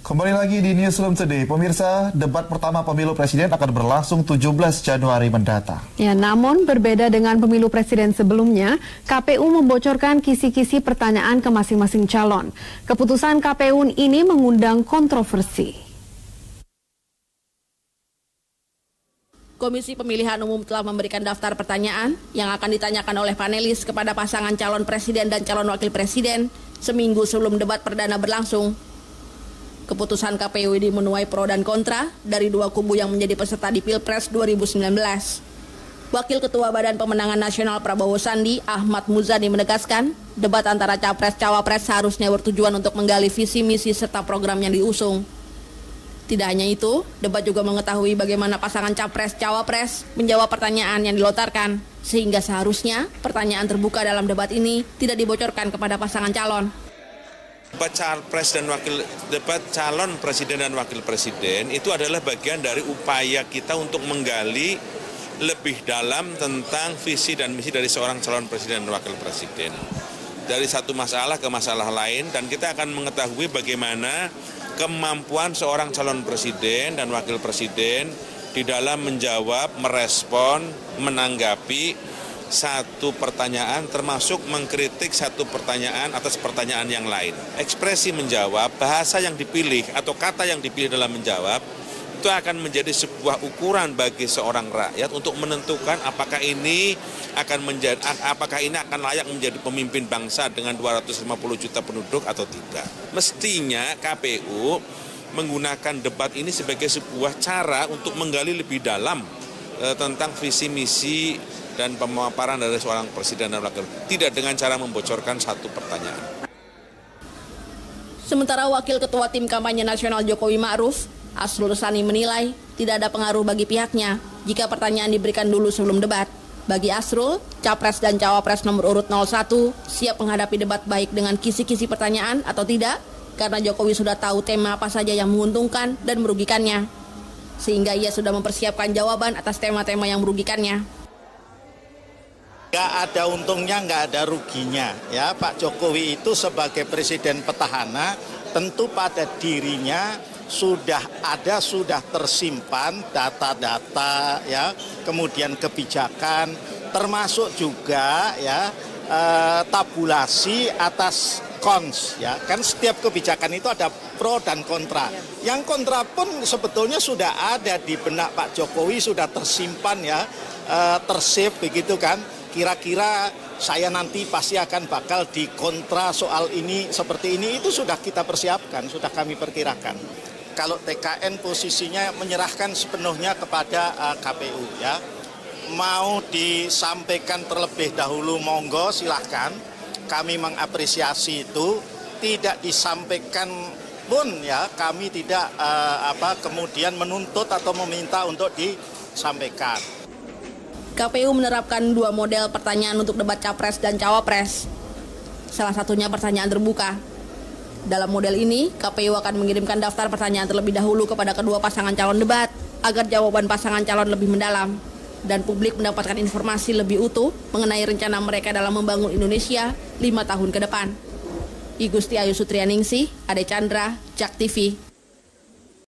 Kembali lagi di Newsroom Today. Pemirsa, debat pertama pemilu presiden akan berlangsung 17 Januari mendatang. Ya, namun berbeda dengan pemilu presiden sebelumnya, KPU membocorkan kisi-kisi pertanyaan ke masing-masing calon. Keputusan KPU ini mengundang kontroversi. Komisi Pemilihan Umum telah memberikan daftar pertanyaan yang akan ditanyakan oleh panelis kepada pasangan calon presiden dan calon wakil presiden seminggu sebelum debat perdana berlangsung. Keputusan KPU ini menuai pro dan kontra dari dua kubu yang menjadi peserta di Pilpres 2019. Wakil Ketua Badan Pemenangan Nasional Prabowo Sandi, Ahmad Muzani menegaskan, debat antara Capres-Cawapres seharusnya bertujuan untuk menggali visi misi serta program yang diusung. Tidak hanya itu, debat juga mengetahui bagaimana pasangan Capres-Cawapres menjawab pertanyaan yang dilontarkan, sehingga seharusnya pertanyaan terbuka dalam debat ini tidak dibocorkan kepada pasangan calon. Debat calon presiden dan wakil presiden itu adalah bagian dari upaya kita untuk menggali lebih dalam tentang visi dan misi dari seorang calon presiden dan wakil presiden. Dari satu masalah ke masalah lain, dan kita akan mengetahui bagaimana kemampuan seorang calon presiden dan wakil presiden di dalam menjawab, merespon, menanggapi satu pertanyaan, termasuk mengkritik satu pertanyaan atas pertanyaan yang lain. Ekspresi menjawab, bahasa yang dipilih atau kata yang dipilih dalam menjawab, itu akan menjadi sebuah ukuran bagi seorang rakyat untuk menentukan apakah ini akan layak menjadi pemimpin bangsa dengan 250 juta penduduk atau tidak. Mestinya KPU menggunakan debat ini sebagai sebuah cara untuk menggali lebih dalam tentang visi misi dan pemaparan dari seorang presiden dan wakil, tidak dengan cara membocorkan satu pertanyaan. Sementara Wakil Ketua Tim Kampanye Nasional Jokowi Ma'ruf, Asrul Sani menilai tidak ada pengaruh bagi pihaknya jika pertanyaan diberikan dulu sebelum debat. Bagi Asrul, Capres dan Cawapres nomor urut 01 siap menghadapi debat baik dengan kisi-kisi pertanyaan atau tidak, karena Jokowi sudah tahu tema apa saja yang menguntungkan dan merugikannya. Sehingga ia sudah mempersiapkan jawaban atas tema-tema yang merugikannya. Nggak ada untungnya, nggak ada ruginya. Ya, Pak Jokowi itu sebagai presiden petahana, tentu pada dirinya sudah tersimpan data-data, ya, kemudian kebijakan, termasuk juga ya tabulasi atas cons, ya, kan setiap kebijakan itu ada pro dan kontra. Yang kontra pun sebetulnya sudah ada di benak Pak Jokowi, sudah tersimpan, ya, tersave begitu kan. Kira-kira saya nanti pasti akan bakal dikontra soal ini seperti ini, itu sudah kita persiapkan, sudah kami perkirakan. Kalau TKN posisinya menyerahkan sepenuhnya kepada KPU, ya. Mau disampaikan terlebih dahulu, monggo silahkan. Kami mengapresiasi itu. Tidak disampaikan pun, ya, kami tidak kemudian menuntut atau meminta untuk disampaikan. KPU menerapkan dua model pertanyaan untuk debat Capres dan Cawapres. Salah satunya pertanyaan terbuka. Dalam model ini, KPU akan mengirimkan daftar pertanyaan terlebih dahulu kepada kedua pasangan calon debat agar jawaban pasangan calon lebih mendalam dan publik mendapatkan informasi lebih utuh mengenai rencana mereka dalam membangun Indonesia 5 tahun ke depan. I Gusti Ayu Sutrianingsih, Ade Chandra, JAK TV.